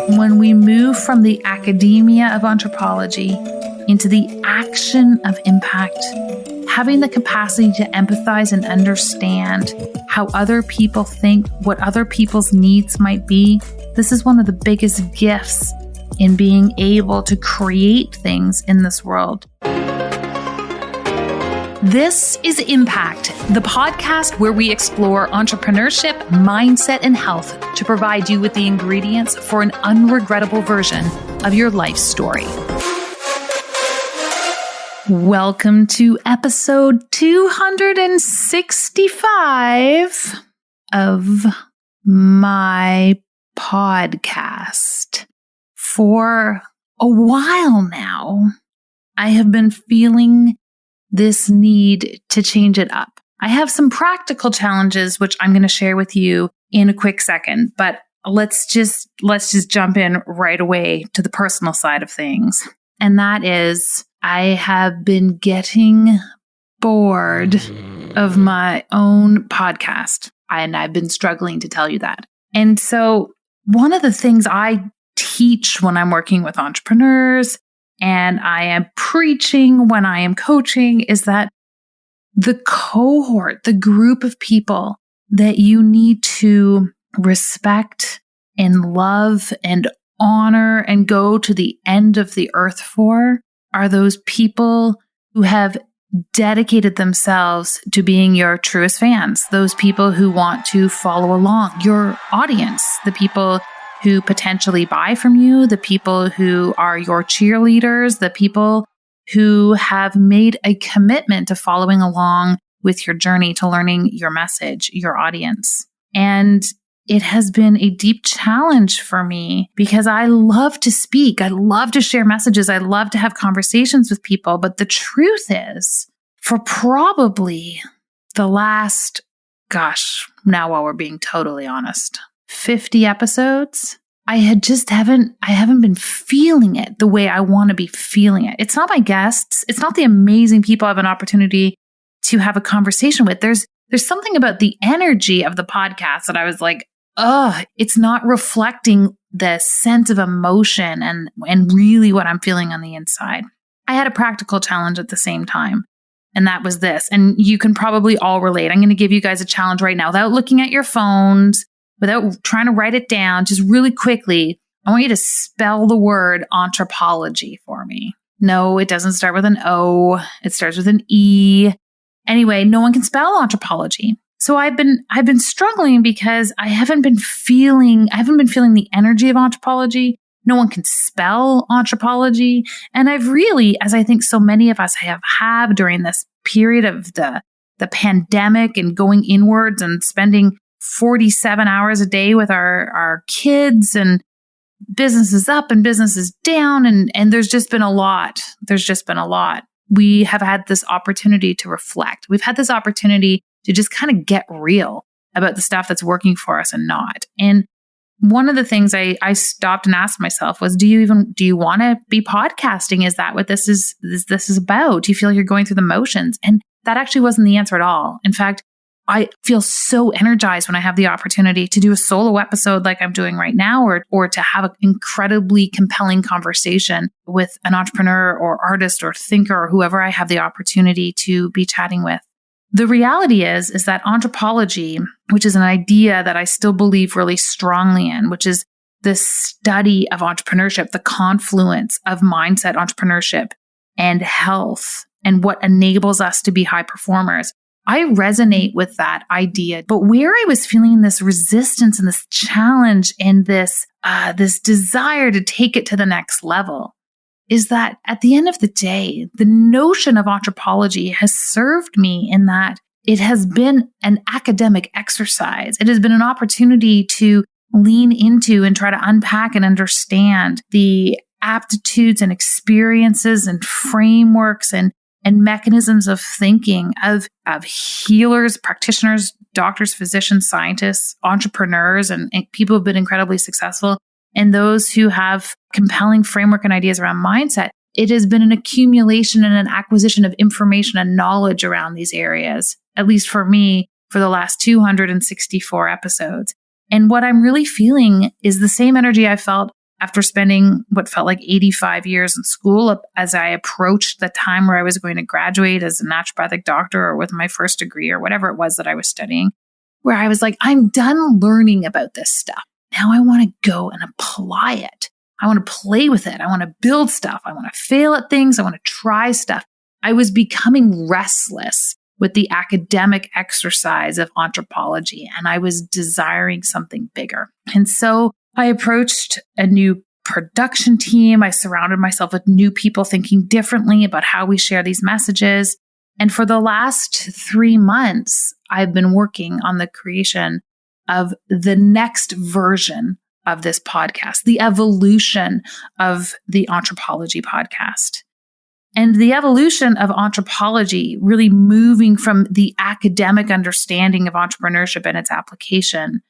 When we move from the academia of anthropology into the action of impact, having the capacity to empathize and understand how other people think, what other people's needs might be, this is one of the biggest gifts in being able to create things in this world. This is Impact, the podcast where we explore entrepreneurship, mindset, and health to provide you with the ingredients for an unregrettable version of your life story. Welcome to episode 265 of my podcast. For a while now, I have been feeling this need to change it up. I have some practical challenges, which I'm going to share with you in a quick second, but let's just jump in right away to the personal side of things. And that is, I have been getting bored of my own podcast, and I've been struggling to tell you that. And so one of the things I teach when I'm working with entrepreneurs and I am preaching when I am coaching is that the cohort, the group of people that you need to respect and love and honor and go to the end of the earth for are those people who have dedicated themselves to being your truest fans, those people who want to follow along, your audience, the people who potentially buy from you, the people who are your cheerleaders, the people who have made a commitment to following along with your journey, to learning your message, your audience. And it has been a deep challenge for me because I love to speak. I love to share messages. I love to have conversations with people. But the truth is, for probably the last, now while we're being totally honest, 50 episodes, I haven't been feeling it the way I want to be feeling it. It's not my guests. It's not the amazing people I have an opportunity to have a conversation with. There's something about the energy of the podcast that I was like, it's not reflecting the sense of emotion and really what I'm feeling on the inside. I had a practical challenge at the same time. And that was this. And you can probably all relate. I'm going to give you guys a challenge right now without looking at your phones, without trying to write it down, just really quickly. I want you to spell the word anthropology for me. No, it doesn't start with an O. It starts with an E. Anyway, no one can spell anthropology. So I've been struggling because I haven't been feeling the energy of anthropology. No one can spell anthropology. And I've really, as I think so many of us have during this period of the pandemic and going inwards and spending 47 hours a day with our kids and businesses up and businesses down. And there's just been a lot. We have had this opportunity to reflect. We've had this opportunity to just kind of get real about the stuff that's working for us and not. And one of the things I stopped and asked myself was, do you want to be podcasting? Is that what this is about? Do you feel like you're going through the motions? And that actually wasn't the answer at all. In fact, I feel so energized when I have the opportunity to do a solo episode like I'm doing right now, or to have an incredibly compelling conversation with an entrepreneur or artist or thinker or whoever I have the opportunity to be chatting with. The reality is that anthropology, which is an idea that I still believe really strongly in, which is the study of entrepreneurship, the confluence of mindset, entrepreneurship, and health, and what enables us to be high performers. I resonate with that idea. But where I was feeling this resistance and this challenge and this desire to take it to the next level is that at the end of the day, the notion of anthropology has served me in that it has been an academic exercise. It has been an opportunity to lean into and try to unpack and understand the aptitudes and experiences and frameworks and mechanisms of thinking of healers, practitioners, doctors, physicians, scientists, entrepreneurs, and people who've been incredibly successful, and those who have compelling framework and ideas around mindset. It has been an accumulation and an acquisition of information and knowledge around these areas, at least for me, for the last 264 episodes. And what I'm really feeling is the same energy I felt after spending what felt like 85 years in school, as I approached the time where I was going to graduate as a naturopathic doctor or with my first degree or whatever it was that I was studying, where I was like, I'm done learning about this stuff. Now I want to go and apply it. I want to play with it. I want to build stuff. I want to fail at things. I want to try stuff. I was becoming restless with the academic exercise of anthropology, and I was desiring something bigger. And so I approached a new production team. I surrounded myself with new people thinking differently about how we share these messages. And for the last 3 months, I've been working on the creation of the next version of this podcast, the evolution of the anthropology podcast. And the evolution of anthropology, really moving from the academic understanding of entrepreneurship and its application,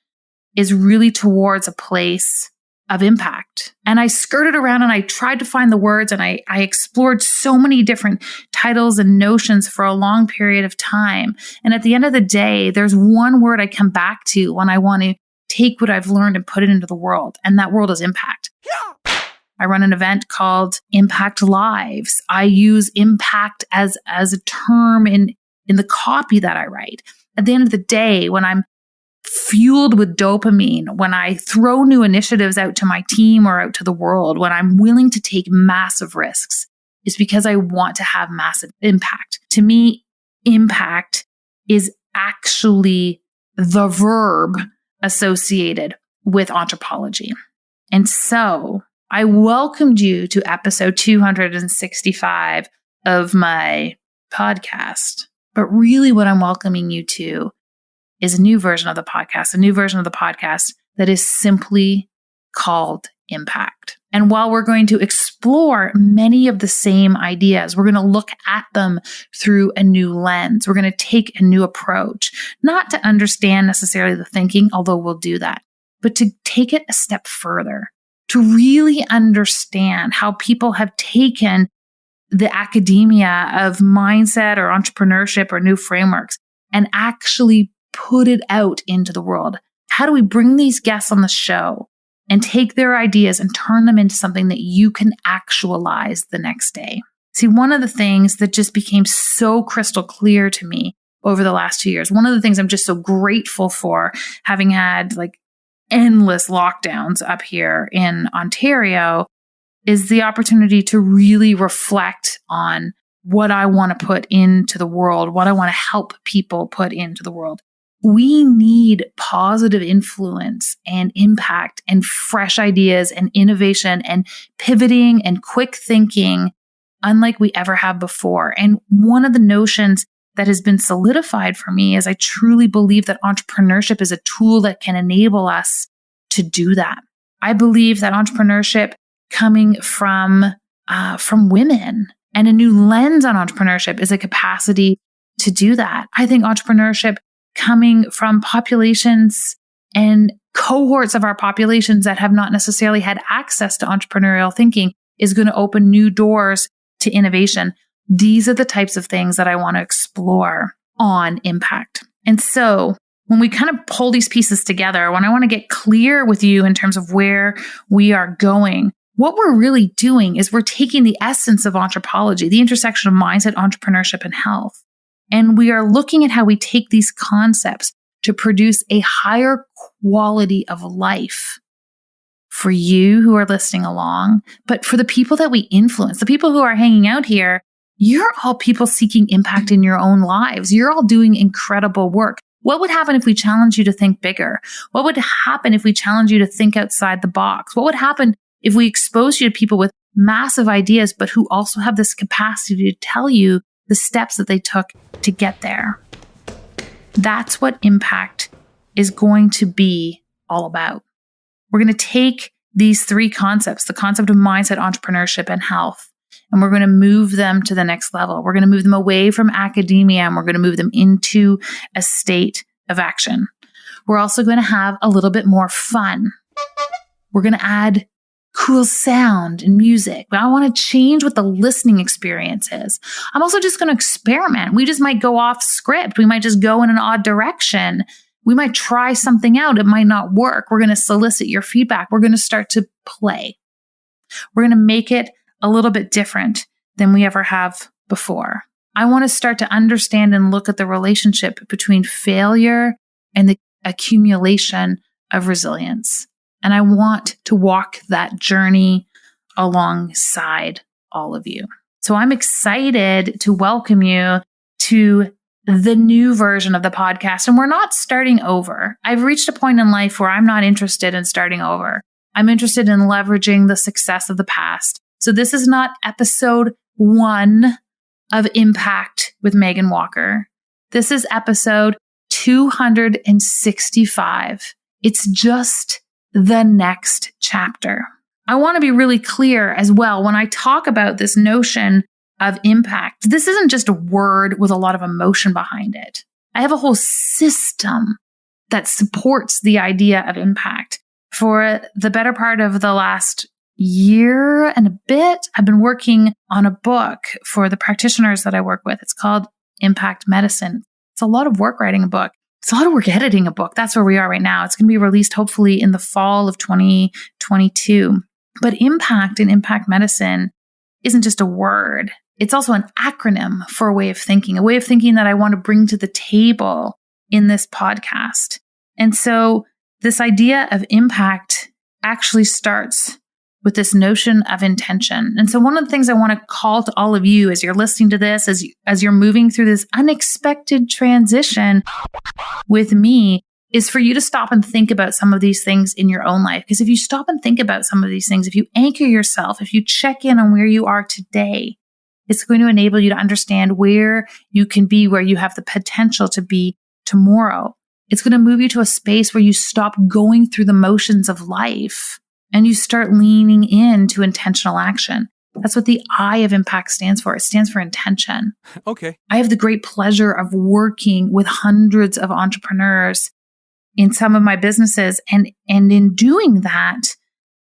is really towards a place of impact. And I skirted around and I tried to find the words, and I explored so many different titles and notions for a long period of time. And at the end of the day, there's one word I come back to when I want to take what I've learned and put it into the world. And that world is impact. Yeah. I run an event called Impact Lives. I use impact as a term in the copy that I write. At the end of the day, when I'm fueled with dopamine, when I throw new initiatives out to my team or out to the world, when I'm willing to take massive risks, it's because I want to have massive impact. To me, impact is actually the verb associated with anthropology. And so I welcomed you to episode 265 of my podcast. But really what I'm welcoming you to is a new version of the podcast that is simply called Impact. And while we're going to explore many of the same ideas, we're going to look at them through a new lens. We're going to take a new approach, not to understand necessarily the thinking, although we'll do that, but to take it a step further, to really understand how people have taken the academia of mindset or entrepreneurship or new frameworks and actually put it out into the world. How do we bring these guests on the show and take their ideas and turn them into something that you can actualize the next day? See, one of the things that just became so crystal clear to me over the last 2 years, one of the things I'm just so grateful for, having had like endless lockdowns up here in Ontario, is the opportunity to really reflect on what I want to put into the world, what I want to help people put into the world. We need positive influence and impact and fresh ideas and innovation and pivoting and quick thinking unlike we ever have before. And one of the notions that has been solidified for me is I truly believe that entrepreneurship is a tool that can enable us to do that. I believe that entrepreneurship coming from women and a new lens on entrepreneurship is a capacity to do that. I think entrepreneurship coming from populations and cohorts of our populations that have not necessarily had access to entrepreneurial thinking is going to open new doors to innovation. These are the types of things that I want to explore on Impact. And so when we kind of pull these pieces together, when I want to get clear with you in terms of where we are going, what we're really doing is we're taking the essence of anthropology, the intersection of mindset, entrepreneurship, and health. And we are looking at how we take these concepts to produce a higher quality of life for you who are listening along, but for the people that we influence, the people who are hanging out here. You're all people seeking impact in your own lives. You're all doing incredible work. What would happen if we challenge you to think bigger? What would happen if we challenge you to think outside the box? What would happen if we expose you to people with massive ideas, but who also have this capacity to tell you the steps that they took to get there? That's what impact is going to be all about. We're going to take these three concepts, the concept of mindset, entrepreneurship, and health, and we're going to move them to the next level. We're going to move them away from academia, and we're going to move them into a state of action. We're also going to have a little bit more fun. We're going to add cool sound and music. But I want to change what the listening experience is. I'm also just going to experiment. We just might go off script. We might just go in an odd direction. We might try something out. It might not work. We're going to solicit your feedback. We're going to start to play. We're going to make it a little bit different than we ever have before. I want to start to understand and look at the relationship between failure and the accumulation of resilience. And I want to walk that journey alongside all of you. So I'm excited to welcome you to the new version of the podcast. And we're not starting over. I've reached a point in life where I'm not interested in starting over. I'm interested in leveraging the success of the past. So this is not episode 1 of Impact with Meghan Walker. This is episode 265. It's just the next chapter. I want to be really clear as well when I talk about this notion of impact. This isn't just a word with a lot of emotion behind it. I have a whole system that supports the idea of impact. For the better part of the last year and a bit, I've been working on a book for the practitioners that I work with. It's called Impact Medicine. It's a lot of work writing a book. It's a lot of work editing a book. That's where we are right now. It's going to be released hopefully in the fall of 2022. But impact in impact medicine isn't just a word. It's also an acronym for a way of thinking that I want to bring to the table in this podcast. And so this idea of impact actually starts with this notion of intention. And so one of the things I want to call to all of you as you're listening to this, as you're moving through this unexpected transition with me, is for you to stop and think about some of these things in your own life. Because if you stop and think about some of these things, if you anchor yourself, if you check in on where you are today, it's going to enable you to understand where you can be, where you have the potential to be tomorrow. It's going to move you to a space where you stop going through the motions of life and you start leaning into intentional action. That's what the I of impact stands for. It stands for intention. Okay. I have the great pleasure of working with hundreds of entrepreneurs in some of my businesses. And in doing that,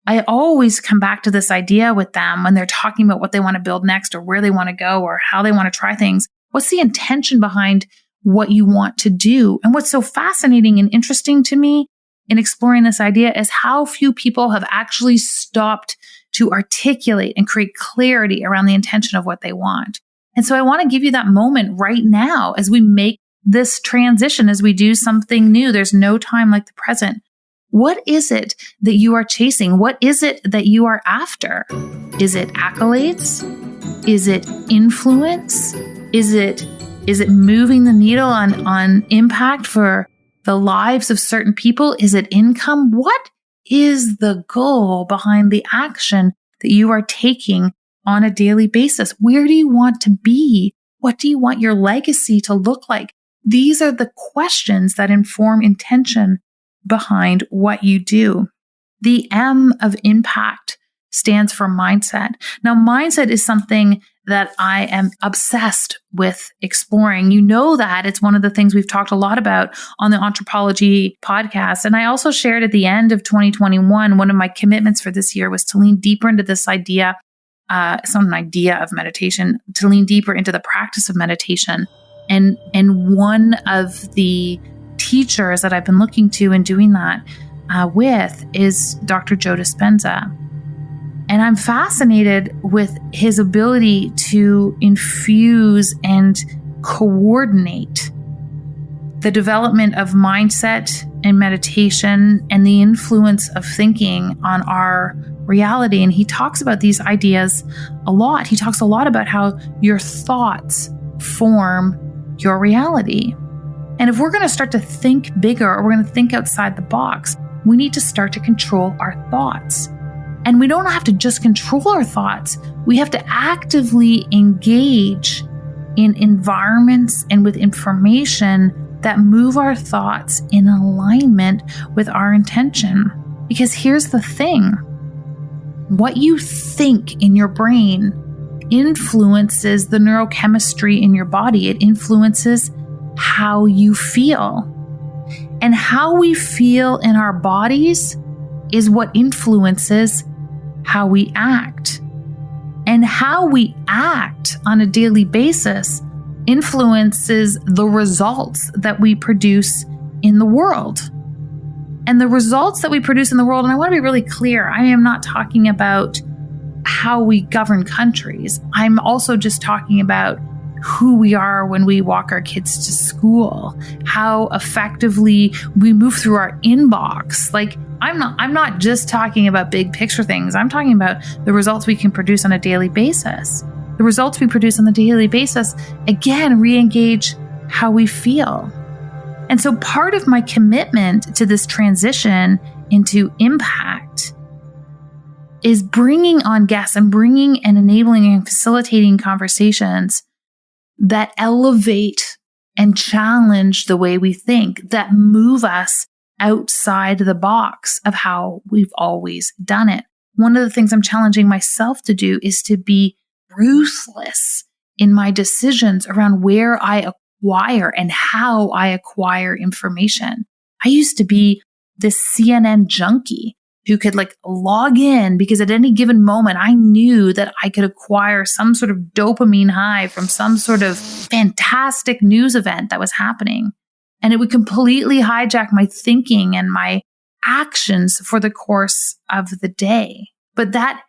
I always come back to this idea with them when they're talking about what they want to build next or where they want to go or how they want to try things. What's the intention behind what you want to do? And what's so fascinating and interesting to me in exploring this idea is how few people have actually stopped to articulate and create clarity around the intention of what they want. And so I want to give you that moment right now as we make this transition, as we do something new. There's no time like the present. What is it that you are chasing? What is it that you are after? Is it accolades? Is it influence? Is it moving the needle on impact for the lives of certain people? Is it income? What is the goal behind the action that you are taking on a daily basis? Where do you want to be? What do you want your legacy to look like? These are the questions that inform intention behind what you do. The M of impact stands for mindset. Now, mindset is something that I am obsessed with exploring. You know that it's one of the things we've talked a lot about on the Anthropology podcast. And I also shared at the end of 2021, one of my commitments for this year was to lean deeper into this idea. It's not an idea of meditation, to lean deeper into the practice of meditation. And one of the teachers that I've been looking to and doing that with is Dr. Joe Dispenza. And I'm fascinated with his ability to infuse and coordinate the development of mindset and meditation and the influence of thinking on our reality. And he talks about these ideas a lot. He talks a lot about how your thoughts form your reality. And if we're going to start to think bigger or we're going to think outside the box, we need to start to control our thoughts. And we don't have to just control our thoughts. We have to actively engage in environments and with information that move our thoughts in alignment with our intention. Because here's the thing. What you think in your brain influences the neurochemistry in your body. It influences how you feel. And how we feel in our bodies is what influences how we act. And how we act on a daily basis influences the results that we produce in the world. And the results that we produce in the world, and I want to be really clear, I am not talking about how we govern countries. I'm also just talking about who we are when we walk our kids to school, how effectively we move through our inbox. Like, I'm not just talking about big picture things. I'm talking about the results we can produce on a daily basis. The results we produce on the daily basis, again, re-engage how we feel. And so part of my commitment to this transition into impact is bringing on guests and bringing and enabling and facilitating conversations that elevate and challenge the way we think, that move us outside the box of how we've always done it. One of the things I'm challenging myself to do is to be ruthless in my decisions around where I acquire and how I acquire information. I used to be this CNN junkie who could log in because at any given moment, I knew that I could acquire some sort of dopamine high from some sort of fantastic news event that was happening. And it would completely hijack my thinking and my actions for the course of the day. But that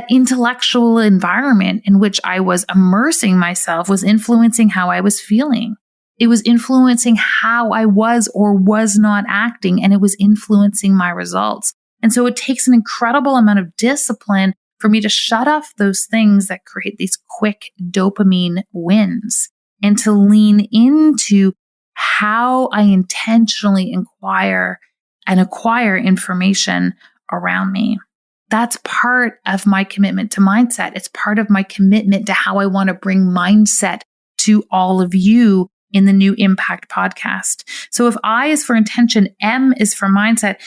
intellectual environment in which I was immersing myself was influencing how I was feeling. It was influencing how I was or was not acting, and it was influencing my results. And so it takes an incredible amount of discipline for me to shut off those things that create these quick dopamine wins and to lean into how I intentionally acquire information around me. That's part of my commitment to mindset. It's part of my commitment to how I want to bring mindset to all of you in the new Impact podcast. So if I is for intention, M is for mindset,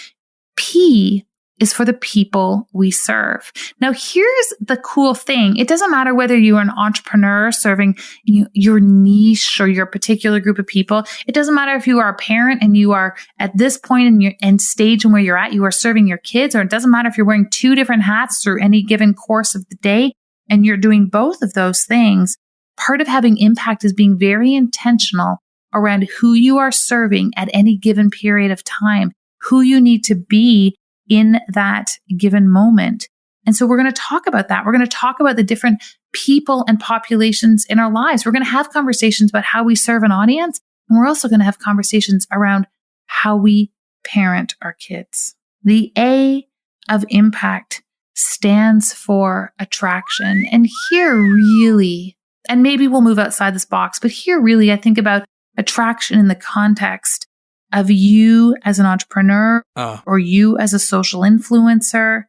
P is for the people we serve. Now, here's the cool thing. It doesn't matter whether you are an entrepreneur serving your niche or your particular group of people. It doesn't matter if you are a parent and you are at this point in your end stage and where you're at, you are serving your kids, or it doesn't matter if you're wearing two different hats through any given course of the day and you're doing both of those things. Part of having impact is being very intentional around who you are serving at any given period of time, who you need to be in that given moment. And so we're going to talk about that. We're going to talk about the different people and populations in our lives. We're going to have conversations about how we serve an audience. And we're also going to have conversations around how we parent our kids. The A of impact stands for attraction. And here really, and maybe we'll move outside this box, but here really I think about attraction in the context of you as an entrepreneur or you as a social influencer.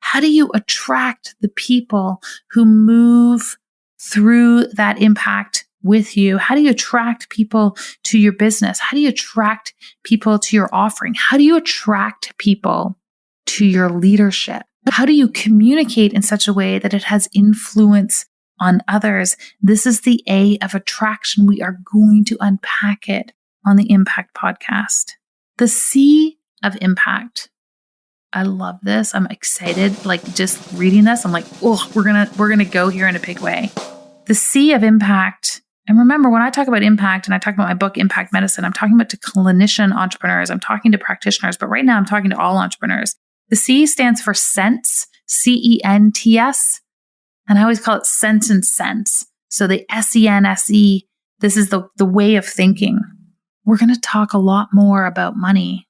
How do you attract the people who move through that impact with you? How do you attract people to your business? How do you attract people to your offering? How do you attract people to your leadership? How do you communicate in such a way that it has influence on others? This is the A of attraction. We are going to unpack it on the Impact podcast. The C of impact. I love this. I'm excited. Just reading this, I'm like, oh, we're going to go here in a big way. The C of impact. And remember, when I talk about impact and I talk about my book, Impact Medicine, I'm talking about to clinician entrepreneurs. I'm talking to practitioners, but right now I'm talking to all entrepreneurs. The C stands for sense, CENTS. And I always call it sense and sense. So the SENSE, this is the way of thinking. We're going to talk a lot more about money.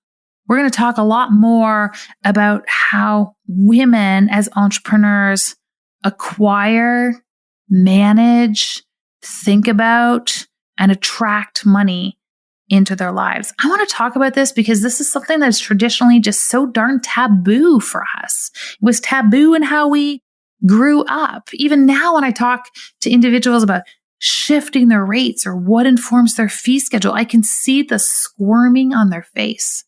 We're going to talk a lot more about how women as entrepreneurs acquire, manage, think about, and attract money into their lives. I want to talk about this because this is something that's traditionally just so darn taboo for us. It was taboo in how we grew up. Even now when I talk to individuals about shifting their rates or what informs their fee schedule, I can see the squirming on their face.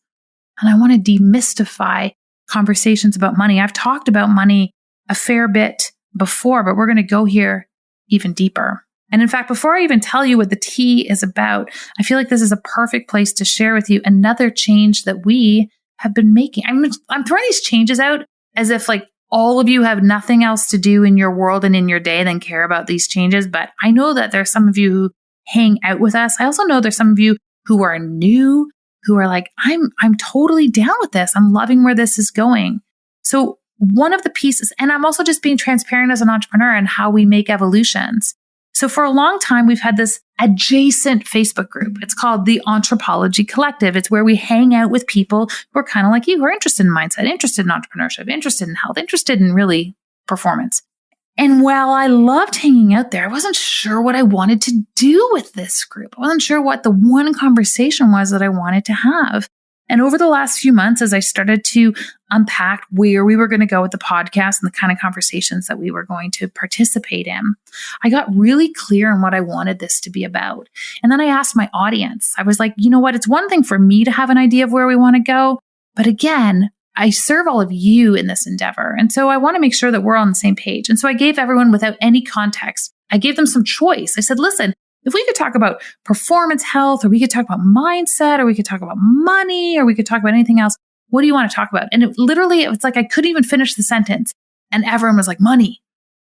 And I want to demystify conversations about money. I've talked about money a fair bit before, but we're going to go here even deeper. And in fact, before I even tell you what the T is about, I feel like this is a perfect place to share with you another change that we have been making. I'm throwing these changes out as if all of you have nothing else to do in your world and in your day than care about these changes. But I know that there's some of you who hang out with us. I also know there's some of you who are new who are like, I'm totally down with this. I'm loving where this is going. So one of the pieces, and I'm also just being transparent as an entrepreneur and how we make evolutions. So for a long time, we've had this adjacent Facebook group. It's called the Anthropology Collective. It's where we hang out with people who are kind of like you, who are interested in mindset, interested in entrepreneurship, interested in health, interested in really performance. And while I loved hanging out there, I wasn't sure what I wanted to do with this group. I wasn't sure what the one conversation was that I wanted to have. And over the last few months, as I started to unpack where we were going to go with the podcast and the kind of conversations that we were going to participate in, I got really clear on what I wanted this to be about. And then I asked my audience, I was like, you know what? It's one thing for me to have an idea of where we want to go. But again, I serve all of you in this endeavor. And so I want to make sure that we're on the same page. And so I gave everyone, without any context, I gave them some choice. I said, listen, if we could talk about performance health, or we could talk about mindset, or we could talk about money, or we could talk about anything else, what do you want to talk about? And it's like I couldn't even finish the sentence. And everyone was like, money.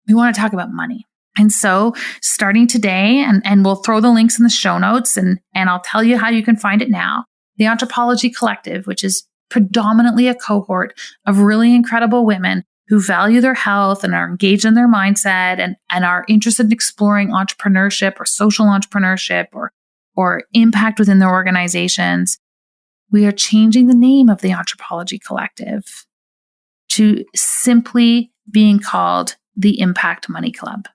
We want to talk about money. And so starting today, and we'll throw the links in the show notes, and I'll tell you how you can find it now. The Anthropology Collective, which is predominantly a cohort of really incredible women who value their health and are engaged in their mindset and are interested in exploring entrepreneurship or social entrepreneurship or impact within their organizations. We are changing the name of the Anthropology Collective to simply being called the Impact Money Club.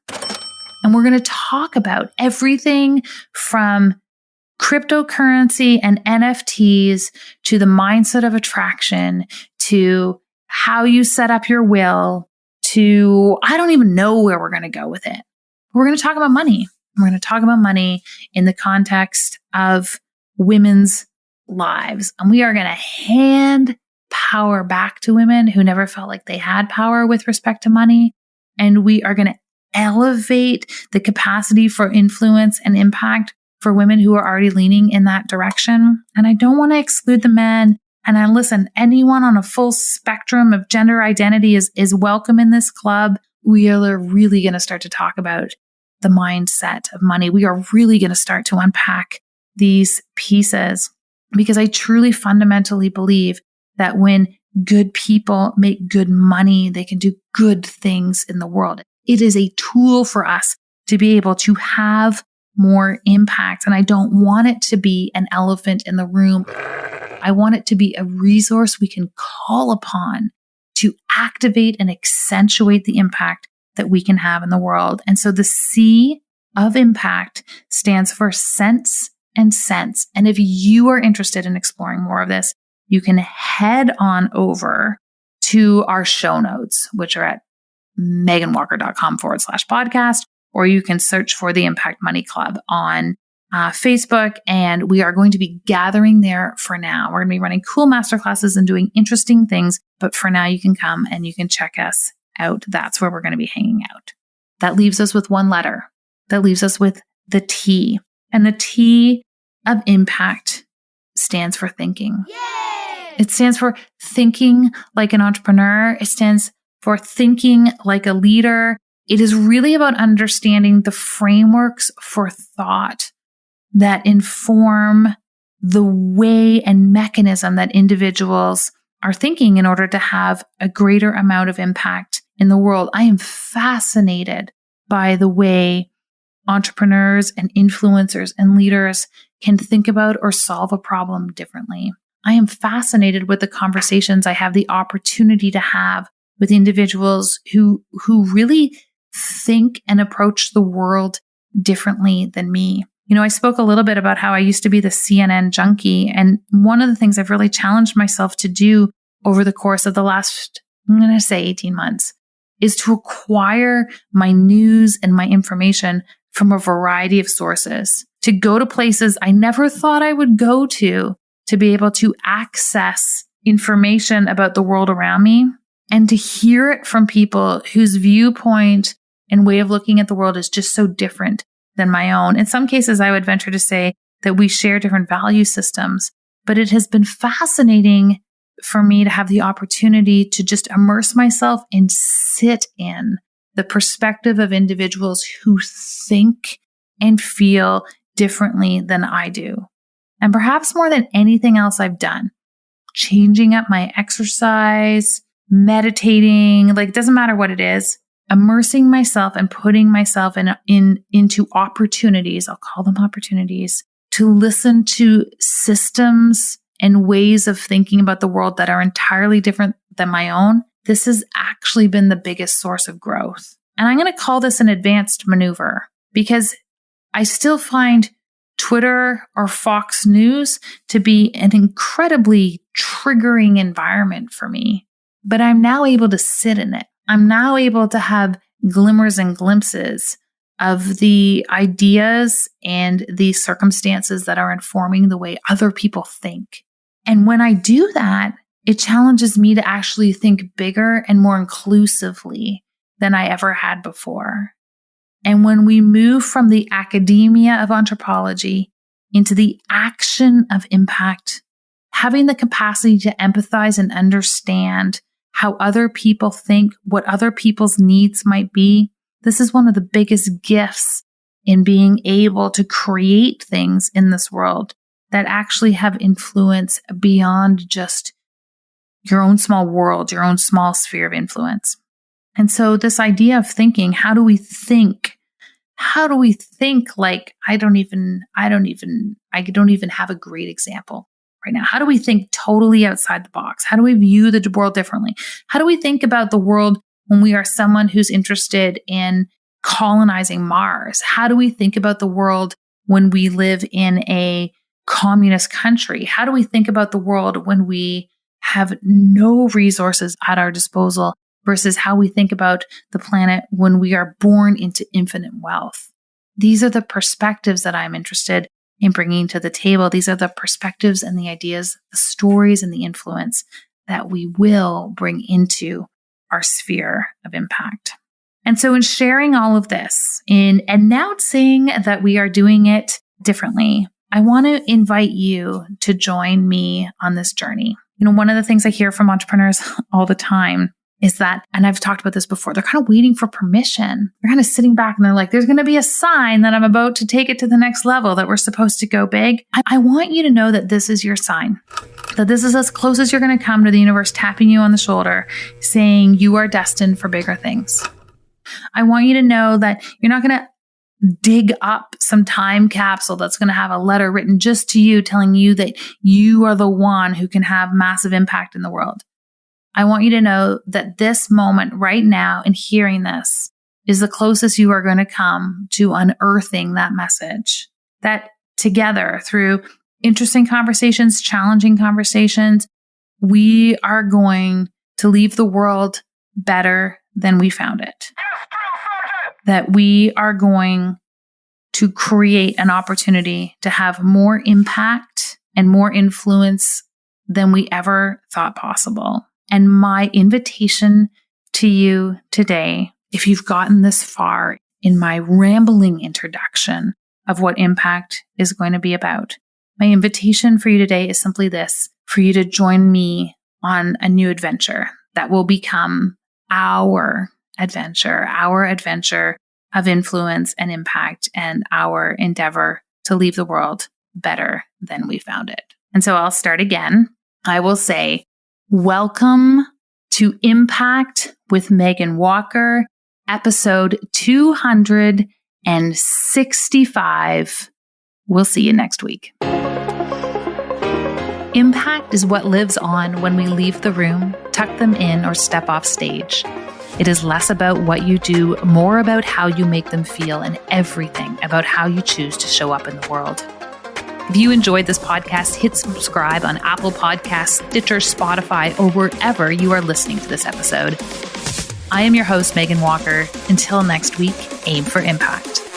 And we're going to talk about everything from cryptocurrency and NFTs to the mindset of attraction, to how you set up your will, to I don't even know where we're going to go with it. We're going to talk about money. We're going to talk about money in the context of women's lives. And we are going to hand power back to women who never felt like they had power with respect to money. And we are going to elevate the capacity for influence and impact for women who are already leaning in that direction. And I don't want to exclude the men. And listen, anyone on a full spectrum of gender identity is welcome in this club. We are really going to start to talk about the mindset of money. We are really going to start to unpack these pieces, because I truly fundamentally believe that when good people make good money, they can do good things in the world. It is a tool for us to be able to have more impact. And I don't want it to be an elephant in the room. I want it to be a resource we can call upon to activate and accentuate the impact that we can have in the world. And so the C of impact stands for sense and sense. And if you are interested in exploring more of this, you can head on over to our show notes, which are at meghanwalker.com/podcast, or you can search for the Impact Money Club on Facebook. And we are going to be gathering there for now. We're going to be running cool masterclasses and doing interesting things. But for now, you can come and you can check us out. That's where we're going to be hanging out. That leaves us with one letter. That leaves us with the T. And the T of impact stands for thinking. Yay! It stands for thinking like an entrepreneur. It stands for thinking like a leader. It is really about understanding the frameworks for thought that inform the way and mechanism that individuals are thinking in order to have a greater amount of impact in the world. I am fascinated by the way entrepreneurs and influencers and leaders can think about or solve a problem differently. I am fascinated with the conversations I have the opportunity to have with individuals who really think and approach the world differently than me. You know, I spoke a little bit about how I used to be the CNN junkie. And one of the things I've really challenged myself to do over the course of the last, I'm going to say 18 months, is to acquire my news and my information from a variety of sources, to go to places I never thought I would go to be able to access information about the world around me and to hear it from people whose viewpoint and way of looking at the world is just so different than my own. In some cases, I would venture to say that we share different value systems, but it has been fascinating for me to have the opportunity to just immerse myself and sit in the perspective of individuals who think and feel differently than I do. And perhaps more than anything else I've done, changing up my exercise, meditating, like it doesn't matter what it is, immersing myself and putting myself into opportunities, I'll call them opportunities, to listen to systems and ways of thinking about the world that are entirely different than my own. This has actually been the biggest source of growth. And I'm going to call this an advanced maneuver because I still find Twitter or Fox News to be an incredibly triggering environment for me. But I'm now able to sit in it. I'm now able to have glimmers and glimpses of the ideas and the circumstances that are informing the way other people think. And when I do that, it challenges me to actually think bigger and more inclusively than I ever had before. And when we move from the academia of anthropology into the action of impact, having the capacity to empathize and understand how other people think, what other people's needs might be, this is one of the biggest gifts in being able to create things in this world that actually have influence beyond just your own small world, your own small sphere of influence. And so this idea of thinking, how do we think? How do we think like, I don't even have a great example right now. How do we think totally outside the box? How do we view the world differently? How do we think about the world when we are someone who's interested in colonizing Mars? How do we think about the world when we live in a communist country? How do we think about the world when we have no resources at our disposal versus how we think about the planet when we are born into infinite wealth? These are the perspectives that I'm interested in bringing to the table. These are the perspectives and the ideas, the stories and the influence that we will bring into our sphere of impact. And so in sharing all of this, in announcing that we are doing it differently, I want to invite you to join me on this journey. You know, one of the things I hear from entrepreneurs all the time is that, and I've talked about this before, they're kind of waiting for permission. They're kind of sitting back and they're like, there's going to be a sign that I'm about to take it to the next level, that we're supposed to go big. I want you to know that this is your sign, that this is as close as you're going to come to the universe tapping you on the shoulder, saying you are destined for bigger things. I want you to know that you're not going to dig up some time capsule that's going to have a letter written just to you telling you that you are the one who can have massive impact in the world. I want you to know that this moment right now in hearing this is the closest you are going to come to unearthing that message. That together, through interesting conversations, challenging conversations, we are going to leave the world better than we found it. That we are going to create an opportunity to have more impact and more influence than we ever thought possible. And my invitation to you today, if you've gotten this far in my rambling introduction of what impact is going to be about, my invitation for you today is simply this: for you to join me on a new adventure that will become our adventure of influence and impact, and our endeavor to leave the world better than we found it. And so I'll start again. I will say, welcome to Impact with Meghan Walker, episode 265. We'll see you next week. Impact is what lives on when we leave the room, tuck them in, or step off stage. It is less about what you do, more about how you make them feel, and everything about how you choose to show up in the world. If you enjoyed this podcast, hit subscribe on Apple Podcasts, Stitcher, Spotify, or wherever you are listening to this episode. I am your host, Meghan Walker. Until next week, aim for impact.